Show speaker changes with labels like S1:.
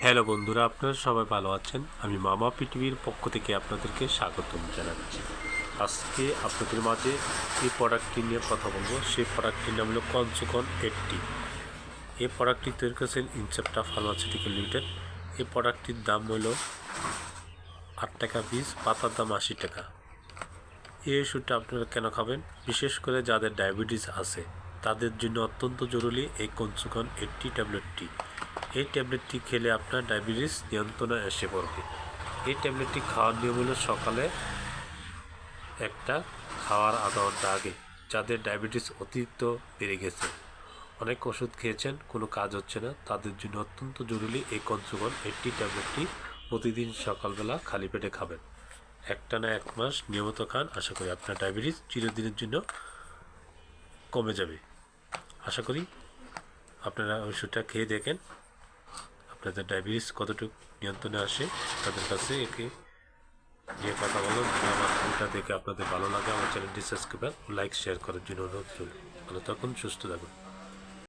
S1: Hello বন্ধুরা, আপনারা সবাই ভালো আছেন। আমি মামা পৃথিবীর পক্ষ থেকে আপনাদেরকে স্বাগতম জানাচ্ছি। আজকে আপনাদের মাঝে এই প্রোডাক্টটি নিয়ে কথা বলবো। সেই প্রোডাক্টটির নাম হলো কনসুকন 80। এই প্রোডাক্টটি তৈরি করেছেন ইনসেপ্টা ফার্মাসিউটিক্যাল লিমিটেড। এই প্রোডাক্টটির দাম হলো 8 টাকা পিস, পাতার দাম 80 টাকা। এই ওষুধটা আপনারা কেন খাবেন? বিশেষ করে যাদের ডায়াবেটিস আছে তাদের জন্য অত্যন্ত জরুরি এই কনসুকন 80 ট্যাবলেটটি। এই ট্যাবলেটটি খেলে আপনার ডায়াবেটিস নিয়ন্ত্রণে এসে পড়বে। এই ট্যাবলেটটি খাওয়ার নিয়ম হলো সকালে একটা, খাওয়ার আধা ঘন্টা আগে। যাদের ডায়াবেটিস অতিরিক্ত বেড়ে গেছে, অনেক ওষুধ খেয়েছেন, কোনো কাজ হচ্ছে না, তাদের জন্য অত্যন্ত জরুরি এই কনসুকন 80 ট্যাবলেটটি প্রতিদিন সকালবেলা খালি পেটে খাবেন। একটানা 1 মাস নিয়মিত খান, আশা করি আপনার ডায়াবেটিস চিরদিনের জন্য কমে যাবে। আশা করি আপনারা ওষুধটা খেয়ে দেখেন আপনাদের ডায়াবেটিস কতটুকু নিয়ন্ত্রণে আসে। তাদের কাছে একে নিয়ে কথা বলো। আমার ভিডিওটা দেখে আপনাদের ভালো লাগে, আমার চ্যানেলটি সাবস্ক্রাইব, লাইক, শেয়ার করার জন্য অনুরোধ রইল। ভালো থাকুন, সুস্থ থাকুন।